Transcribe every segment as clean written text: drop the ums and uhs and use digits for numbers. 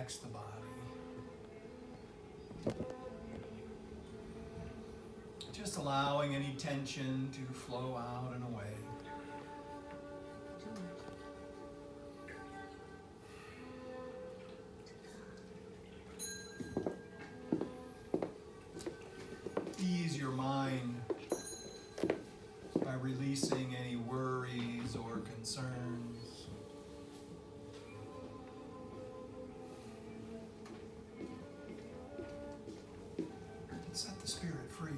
relax the body. Just allowing any tension to flow out and away. Ease your mind by releasing any worries or concerns. Set the spirit free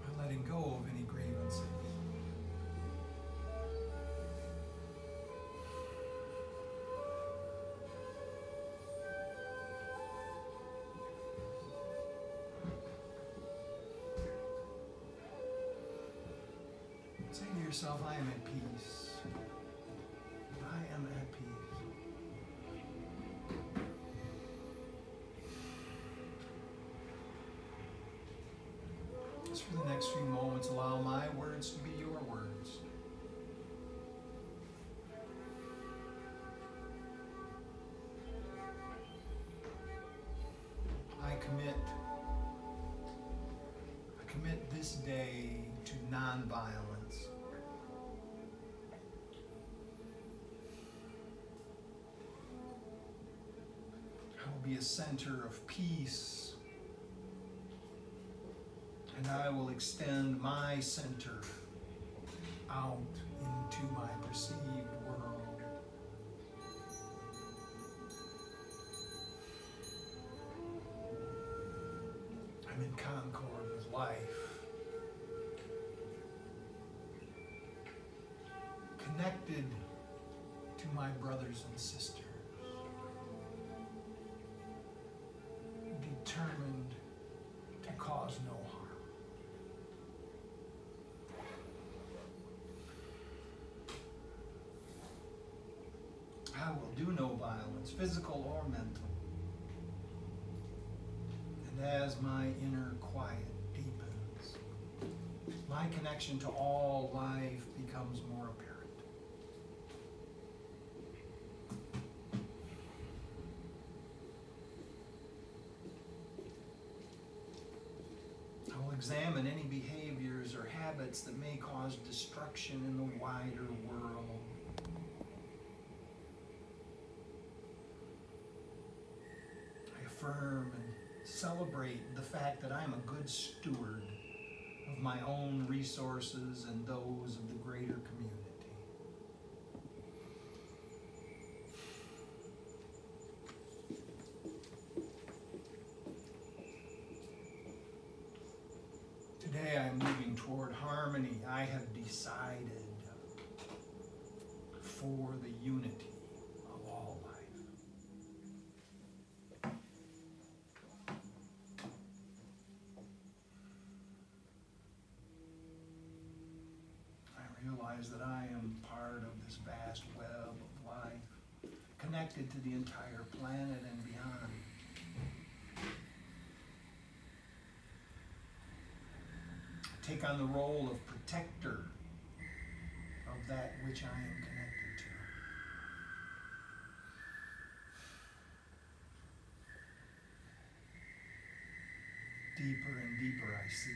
by letting go of any grievances. Say to yourself, I am at peace. I am at peace. Just for the next few moments, allow my words to be your words. I commit this day to nonviolence. I will be a center of peace, and I will extend my center out into my perceived world. I'm in concord with life, connected to my brothers and sisters, determined to cause no harm. I will do no violence, physical or mental. And as my inner quiet deepens, my connection to all life becomes more apparent. I will examine any behaviors or habits that may cause destruction in the wider world. Affirm and celebrate the fact that I am a good steward of my own resources and those of the greater community. Today I'm moving toward harmony. I have decided for the unity of all life. Realize that I am part of this vast web of life, connected to the entire planet and beyond. I take on the role of protector of that which I am connected to. Deeper and deeper I see.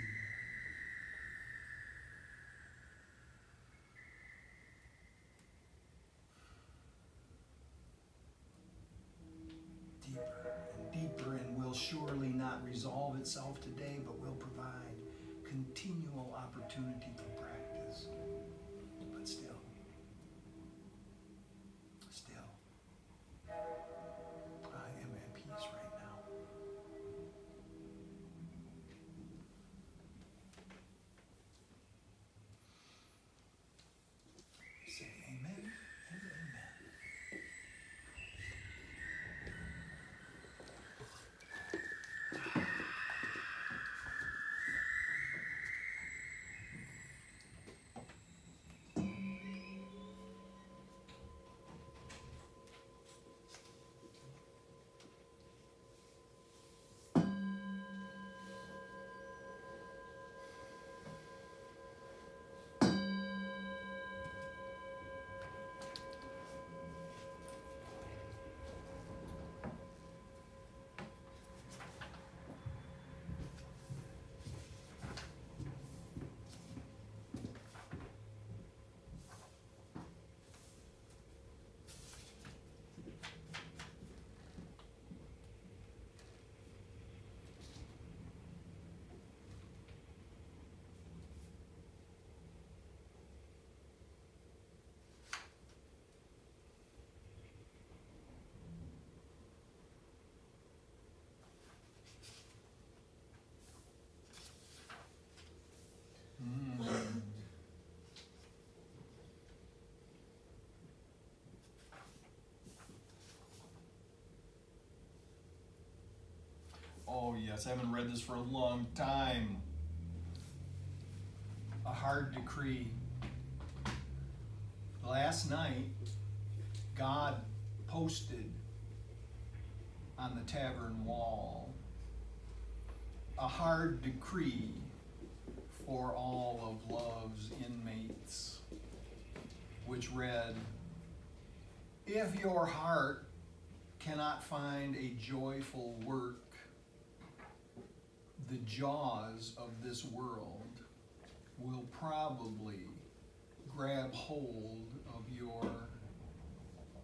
Deeper and will surely not resolve itself today, but will provide continual opportunity for practice. But still, I am at peace right now. Say amen and amen. yes, I haven't read this for a long time. A hard decree. Last night, God posted on the tavern wall a hard decree for all of Love's inmates, which read, if your heart cannot find a joyful work, the jaws of this world will probably grab hold of your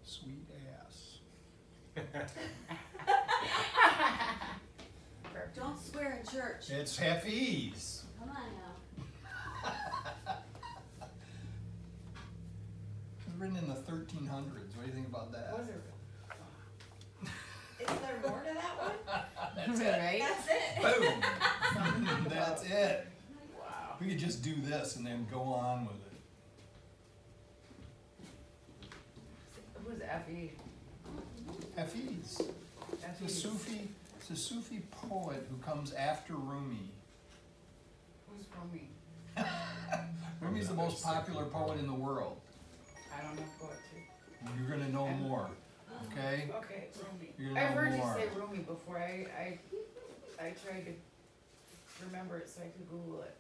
sweet ass. Don't swear in church. It's Hafiz. Come on now. It was written in the 1300s. What do you think about that? Was it? Is there more to that one? That's it. Right? That's it. Boom. That's it. Wow. We could just do this and then go on with it. Who's Effie? Hafiz. It's a Sufi poet who comes after Rumi. Who's Rumi? Rumi's the most popular poet in the world. I don't know poetry. You're gonna know more, okay? Okay, Rumi. You're gonna I've know heard more. you say Rumi before. I tried to remember it so I could Google it.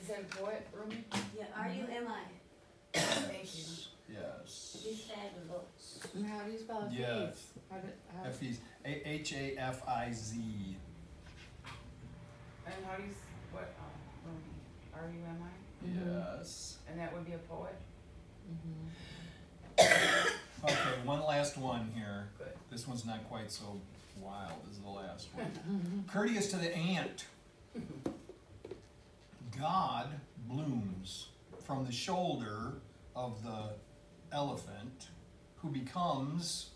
Is that a poet, Rumi? Yeah, R-U-M-I. Thank you. Yes. He's fabulous. How do you spell Hafiz? Yes. Hafiz. Hafiz. And how do you, what, Rumi? R-U-M-I? Yes. And that would be a poet? Okay, one last one here. Good. This one's not quite so wild as the last one. Courteous to the ant. God blooms from the shoulder of the elephant, who becomes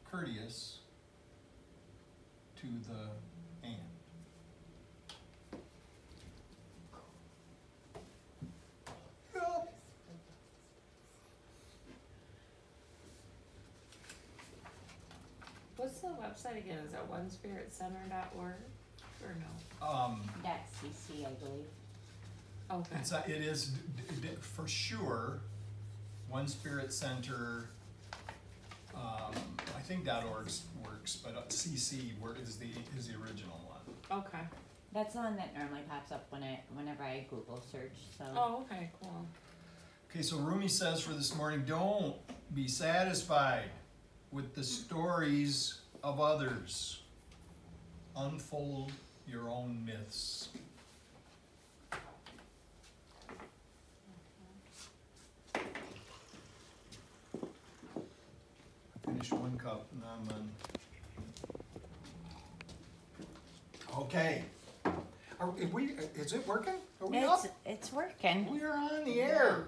courteous to the ant. Yep. What's the website again? Is that onespiritcenter.org or no? That's CC, I believe. Okay. It is for sure One Spirit Center. I think .org works, but CC is the original one. Okay. That's the one that normally pops up whenever I Google search. So. Oh, okay, cool. Okay, so Rumi says for this morning, don't be satisfied with the stories of others. Unfold your own myths. Finish one cup, and I'm done. Okay. Is it working? Are we up? It's working. We are on the air.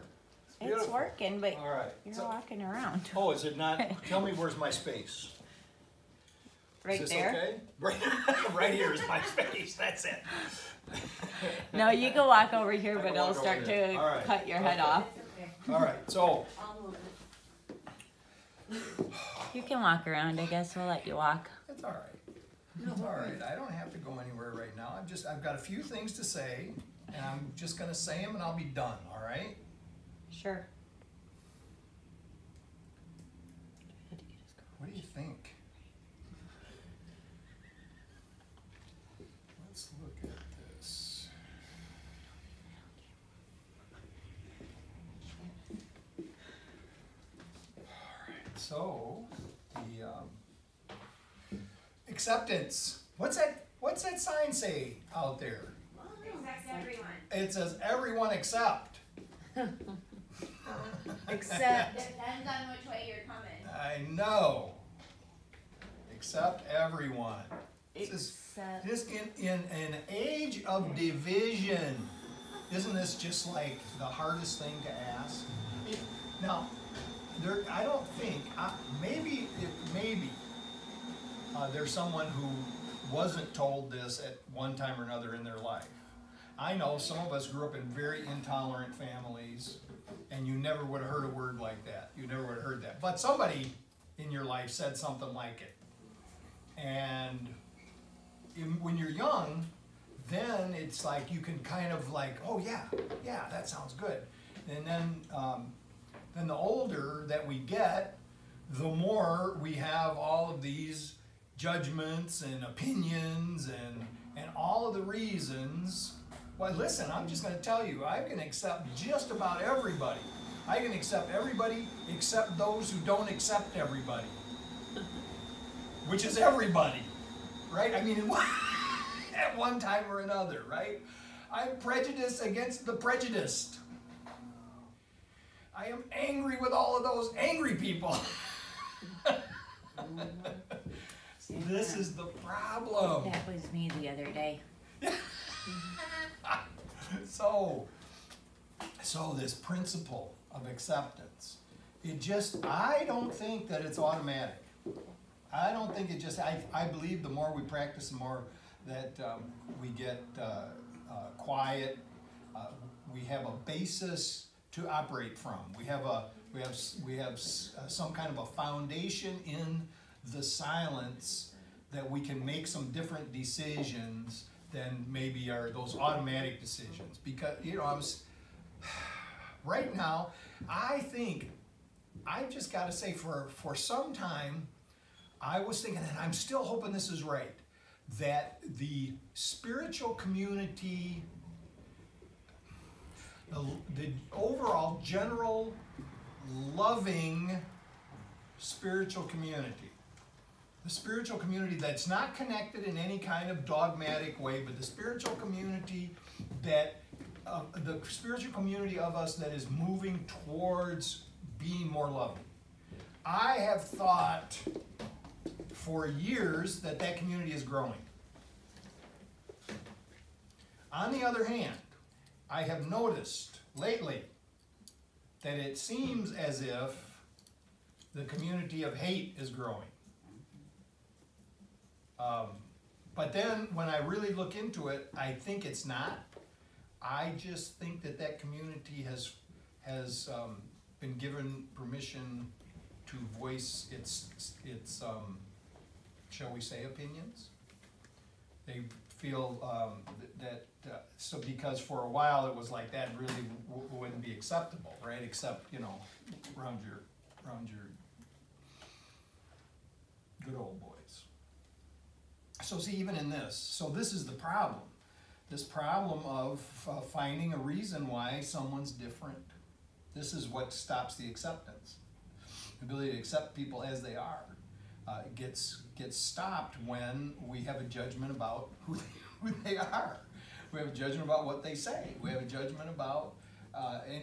It's Beautiful. working, but All right. you're So- walking around. Oh, is it not? Tell me where's my space. Right Is this there. okay? Right here is my space. That's it. No, you can walk over here, I but can it'll walk over start there. to All right. cut your head Okay. off. Okay. All right. So I'll move it. You can walk around, I guess. We'll let you walk. it's all right. It's all right. I don't have to go anywhere right now. I've got a few things to say, and I'm just gonna say them, and I'll be done. All right. Sure. What do you think? Let's look at this. Alright, so the acceptance. What's that sign say out there? Accept everyone. It says everyone except. Except. Depends on which way you're coming. I know. Except everyone. Except. This in an age of division, isn't this just like the hardest thing to ask? Now, I don't think, maybe there's someone who wasn't told this at one time or another in their life. I know some of us grew up in very intolerant families, and you never would have heard a word like that. You never would have heard that. But somebody in your life said something like it. And when you're young, then it's like you can kind of like, oh yeah, that sounds good. And then the older that we get, the more we have all of these judgments and opinions and all of the reasons. Well, listen, I'm just going to tell you, I can accept just about everybody. I can accept everybody except those who don't accept everybody, which is everybody, right? I mean, at one time or another, right? I'm prejudiced against the prejudiced. I am angry with all of those angry people. This is the problem. That was me the other day. So this principle of acceptance, I don't think that it's automatic. I don't think it just, I believe the more we practice, the more that we get quiet. We have a basis to operate from. We have some kind of a foundation in the silence that we can make some different decisions than maybe are those automatic decisions. Because, you know, right now, I think, I've just got to say for some time, I was thinking, and I'm still hoping this is right, that the spiritual community, the overall general loving spiritual community, the spiritual community that's not connected in any kind of dogmatic way, but the spiritual community that, the spiritual community of us that is moving towards being more loving. I have thought for years that community is growing. On the other hand, I have noticed lately that it seems as if the community of hate is growing. But then when I really look into it, I think it's not. I just think that community has been given permission to voice its shall we say, opinions. They feel so because for a while it was like that really wouldn't be acceptable, right? Except, you know, around your good old boys. So see, even in this, so this is the problem. This problem of finding a reason why someone's different. This is what stops the acceptance. The ability to accept people as they are gets stopped when we have a judgment about who they are. We have a judgment about what they say. We have a judgment about,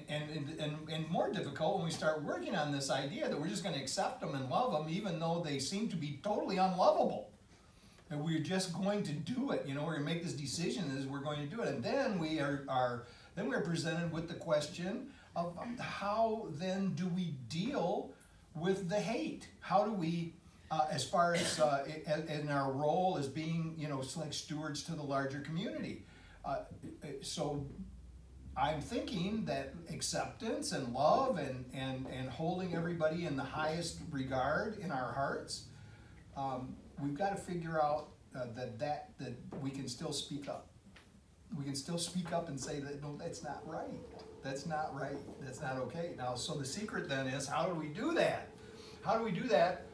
and more difficult when we start working on this idea that we're just going to accept them and love them even though they seem to be totally unlovable. And we're just going to do it, you know, we're going to make this decision as we're going to do it. And then we're presented with the question of how then do we deal with the hate? How do we, as far as in our role as being, you know, like stewards to the larger community? So I'm thinking that acceptance and love and holding everybody in the highest regard in our hearts, we've got to figure out that we can still speak up. We can still speak up and say that, no, that's not right. That's not right. That's not okay. Now, so the secret then is, how do we do that? How do we do that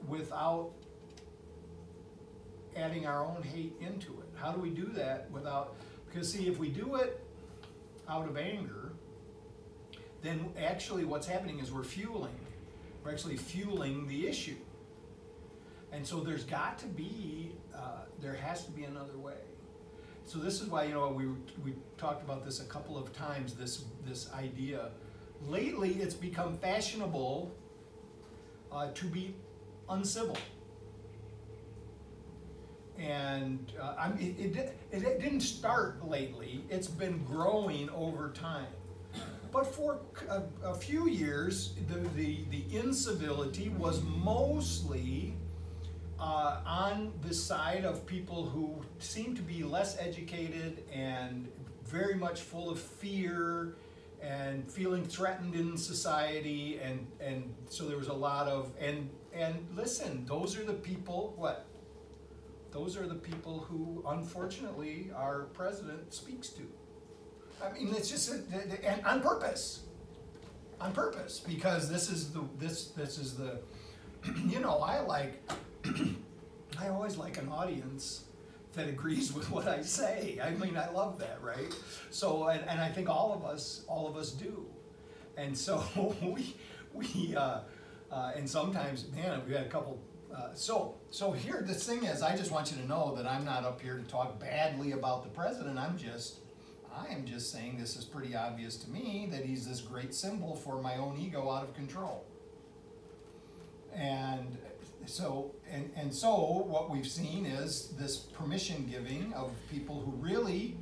without adding our own hate into it? How do we do that without, because see, if we do it out of anger, then actually what's happening is we're actually fueling the issue. And so there's got to be, there has to be another way. So this is why, you know, we talked about this a couple of times, this idea. Lately, it's become fashionable to be uncivil. And it didn't start lately, it's been growing over time. But for a few years, the incivility was mostly on the side of people who seem to be less educated and very much full of fear and feeling threatened in society, and so there was a lot of, and listen, those are the people, what? those are the people who, unfortunately, our president speaks to. I mean, it's just, and on purpose. On purpose, because this is the, you know, I always like an audience that agrees with what I say. I mean, I love that, right? So, and I think all of us do. And so and sometimes, man, we had a couple, so here, the thing is, I just want you to know that I'm not up here to talk badly about the president. I am just saying this is pretty obvious to me that he's this great symbol for my own ego out of control. And so what we've seen is this permission giving of people who really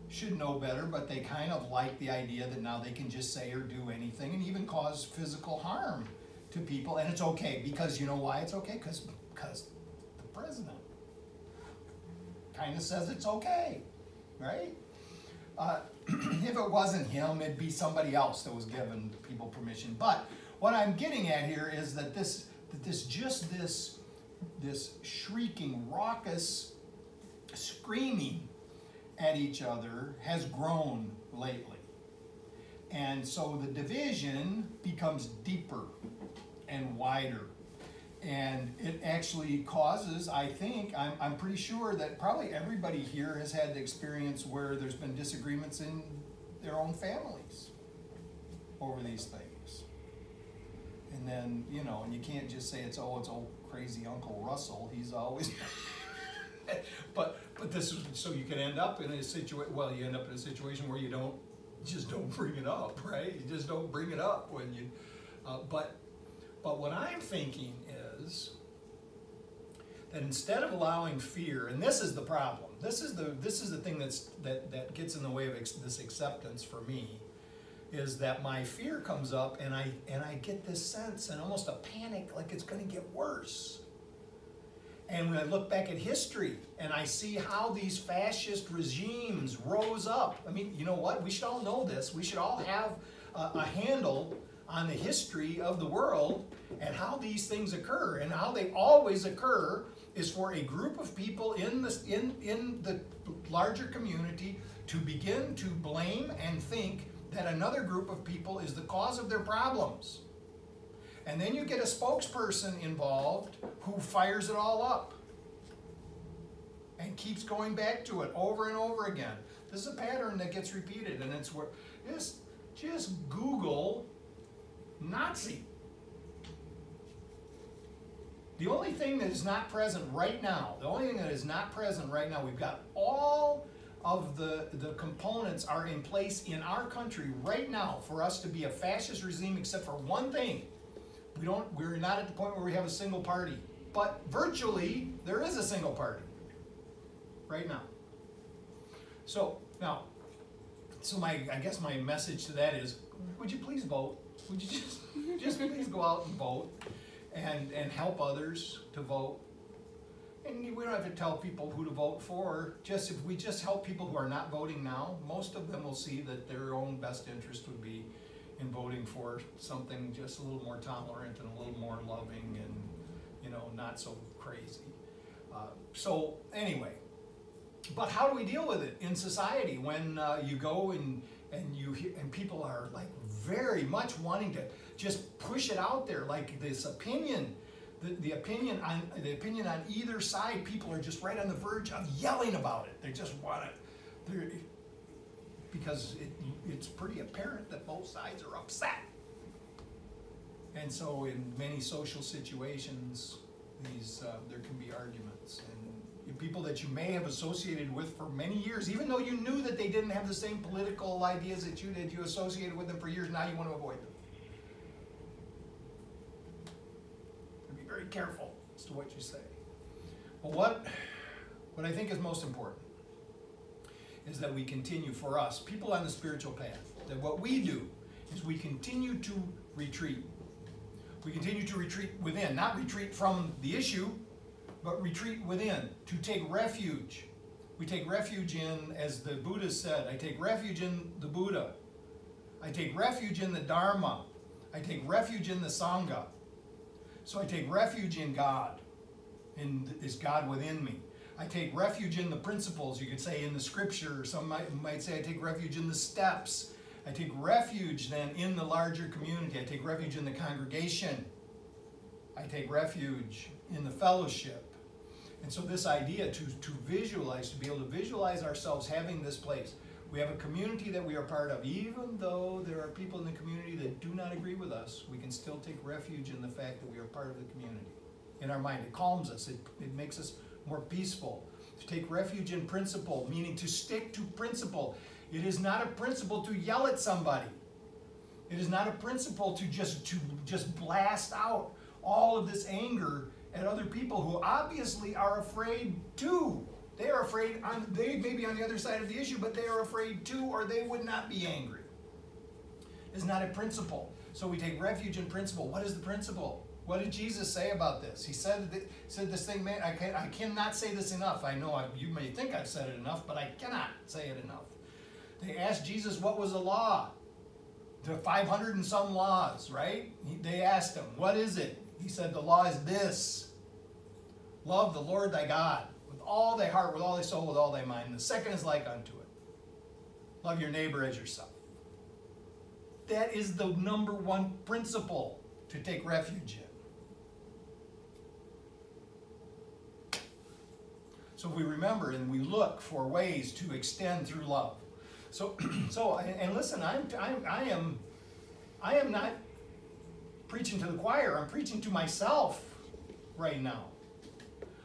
should know better, but they kind of like the idea that now they can just say or do anything and even cause physical harm to people, and it's okay, because you know why it's okay? Because the president kind of says it's okay, right? If it wasn't him, it'd be somebody else that was giving people permission. But what I'm getting at here is that this shrieking, raucous screaming at each other has grown lately. And so the division becomes deeper and wider. And it actually causes, I think, I'm pretty sure that probably everybody here has had the experience where there's been disagreements in their own families over these things. And then, you know, and you can't just say it's old crazy Uncle Russell. He's always, but this is, so you can end up in a situation, well, you end up in a situation where you just don't bring it up, right? You just don't bring it up when you, but what I'm thinking is that instead of allowing fear, and this is the problem, this is the thing that gets in the way of this acceptance for me, is that my fear comes up and I get this sense and almost a panic like it's going to get worse. And when I look back at history and I see how these fascist regimes rose up, I mean, you know what? We should all know this. We should all have a handle on the history of the world and how these things occur. And how they always occur is for a group of people in the larger community to begin to blame and think that another group of people is the cause of their problems. And then you get a spokesperson involved who fires it all up and keeps going back to it over and over again. This is a pattern that gets repeated, and it's where just Google Nazi. The only thing that is not present right now, we've got all of the components are in place in our country right now for us to be a fascist regime, except for one thing. We're not at the point where we have a single party, but virtually there is a single party right now. So I guess my message to that is, would you please vote? Would you just please go out and vote and help others to vote? And we don't have to tell people who to vote for. If we just help people who are not voting now, most of them will see that their own best interest would be in voting for something just a little more tolerant and a little more loving and, you know, not so crazy. So anyway, but how do we deal with it in society when you go and you hear, and people are like very much wanting to just push it out there, like this opinion, the opinion on either side, people are just right on the verge of yelling about it. They just want it. Because it's pretty apparent that both sides are upset. And so in many social situations, there can be arguments. And people that you may have associated with for many years, even though you knew that they didn't have the same political ideas that you did, you associated with them for years, now you want to avoid them. Be very careful as to what you say. Well, what I think is most important is that we continue, for us, people on the spiritual path, that what we do is we continue to retreat. We continue to retreat within, not retreat from the issue, but retreat within, to take refuge. We take refuge in, as the Buddha said, I take refuge in the Buddha. I take refuge in the Dharma. I take refuge in the Sangha. So I take refuge in God. And is God within me? I take refuge in the principles, you could say in the scripture, some might say I take refuge in the steps. I take refuge then in the larger community. I take refuge in the congregation. I take refuge in the fellowship. And so this idea to visualize, to be able to visualize ourselves having this place. We have a community that we are part of. Even though there are people in the community that do not agree with us, we can still take refuge in the fact that we are part of the community. In our mind, it calms us. It makes us more peaceful. To take refuge in principle, meaning to stick to principle. It is not a principle to yell at somebody. It is not a principle to just blast out all of this anger at other people who obviously are afraid too. They are afraid, they may be on the other side of the issue, but they are afraid too, or they would not be angry. It's not a principle. So we take refuge in principle. What is the principle? What did Jesus say about this? He said this thing, man, I cannot say this enough. I know you may think I've said it enough, but I cannot say it enough. They asked Jesus what was the law. The 500 and some laws, right? They asked him, what is it? He said, the law is this. Love the Lord thy God with all thy heart, with all thy soul, with all thy mind. And the second is like unto it. Love your neighbor as yourself. That is the number one principle to take refuge in. So we remember and we look for ways to extend through love. So listen, I am not preaching to the choir. I'm preaching to myself right now.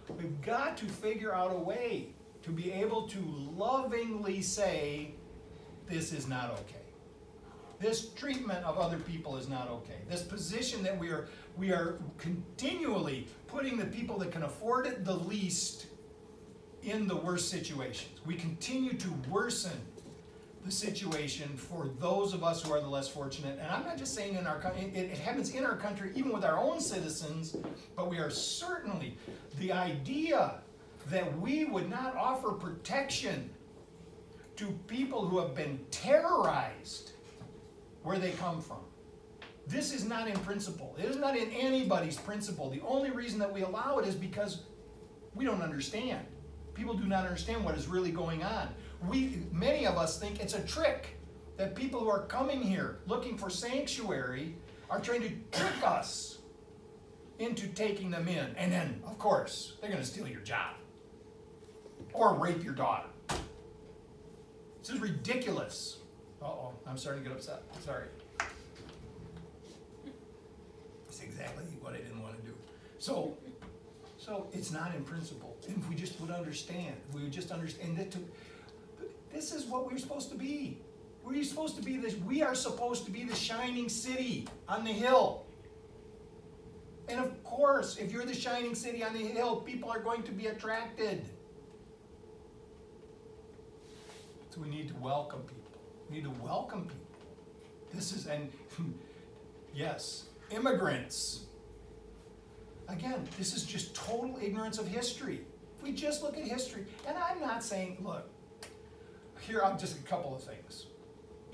We've got to figure out a way to be able to lovingly say, this is not okay. This treatment of other people is not okay. This position that we are continually putting the people that can afford it the least in the worst situations. We continue to worsen the situation for those of us who are the less fortunate. And I'm not just saying in our country, it happens in our country, even with our own citizens, but we are certainly, the idea that we would not offer protection to people who have been terrorized where they come from. This is not in principle. It is not in anybody's principle. The only reason that we allow it is because we don't understand. People do not understand what is really going on. Many of us think it's a trick that people who are coming here looking for sanctuary are trying to trick us into taking them in. And then, of course, they're going to steal your job or rape your daughter. This is ridiculous. Uh-oh, I'm starting to get upset. Sorry. That's exactly what I didn't want to do. So it's not in principle. And if we just would understand, we would just understand that this is what we're supposed to be. We're supposed to be this. We are supposed to be the shining city on the hill. And of course, if you're the shining city on the hill, people are going to be attracted. So we need to welcome people. We need to welcome people. Yes, immigrants. Again, this is just total ignorance of history. If we just look at history, and I'm not saying, look, here are just a couple of things.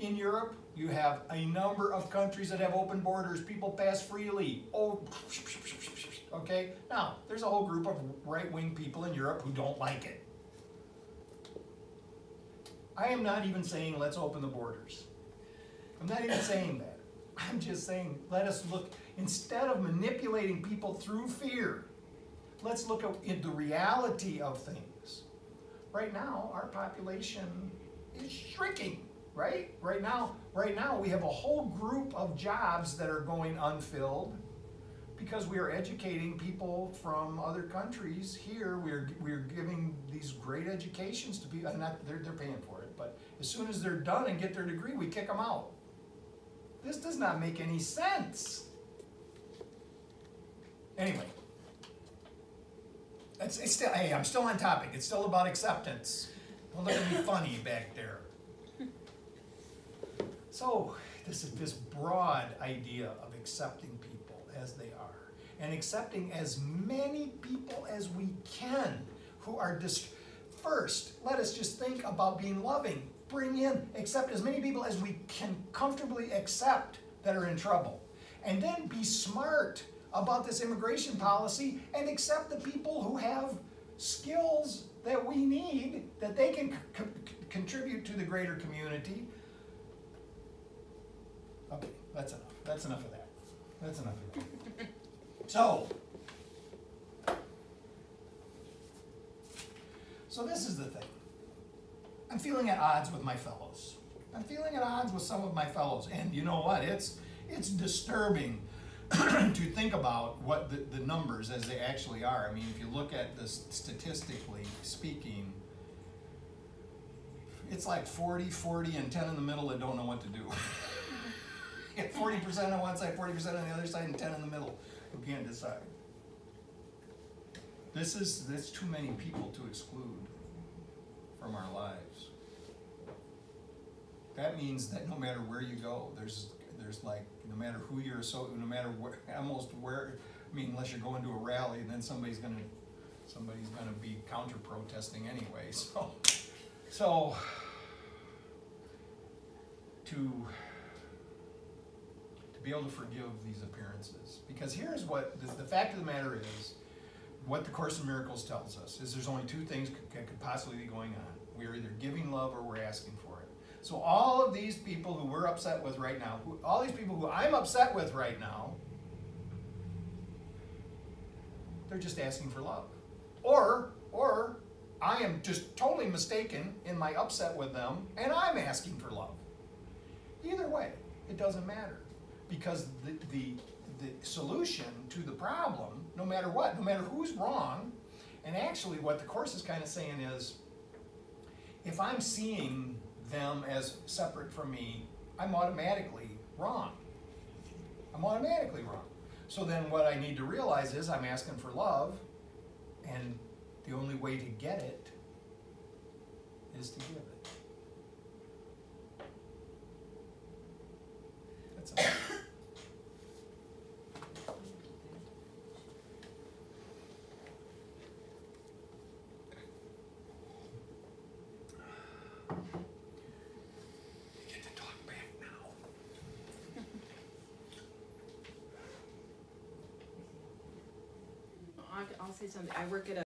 In Europe, you have a number of countries that have open borders. People pass freely. Oh, okay? Now, there's a whole group of right-wing people in Europe who don't like it. I am not even saying let's open the borders. I'm not even saying that. I'm just saying let us look, instead of manipulating people through fear, let's look at the reality of things. Right now, our population is shrinking, right? Right now, we have a whole group of jobs that are going unfilled because we are educating people from other countries here. We're giving these great educations to people, and they're paying for it, but as soon as they're done and get their degree, we kick them out. This does not make any sense. Anyway. It's still, hey, I'm still on topic. It's still about acceptance. Don't look at me funny back there. So, this is this broad idea of accepting people as they are. And accepting as many people as we can who are first, let us just think about being loving. Bring in, accept as many people as we can comfortably accept that are in trouble. And then be smart about this immigration policy and accept the people who have skills that we need, that they can contribute to the greater community. Okay, that's enough. That's enough of that. That's enough of that. So this is the thing. I'm feeling at odds with my fellows. I'm feeling at odds with some of my fellows, and you know what? It's disturbing to think about what the numbers as they actually are. I mean, if you look at this statistically speaking, it's like 40, and 10 in the middle that don't know what to do. You get 40% on one side, 40% on the other side, and 10 in the middle who can't decide. That's too many people to exclude from our lives. That means that no matter where you go, there's like, no matter who you're no matter where, almost where, I mean, unless you're going to a rally, and then somebody's gonna be counter protesting anyway. So to be able to forgive these appearances, because here's what the fact of the matter is. What the Course in Miracles tells us is there's only two things that could possibly be going on. We're either giving love or we're asking for it. So all of these people who we're upset with right now, all these people who I'm upset with right now, they're just asking for love. Or I am just totally mistaken in my upset with them and I'm asking for love. Either way, it doesn't matter. Because the solution to the problem, no matter what, no matter who's wrong, and actually what the Course is kind of saying is, if I'm seeing them as separate from me, I'm automatically wrong. I'm automatically wrong. So then what I need to realize is I'm asking for love, and the only way to get it is to give it. That's all. I'll say something. I work at a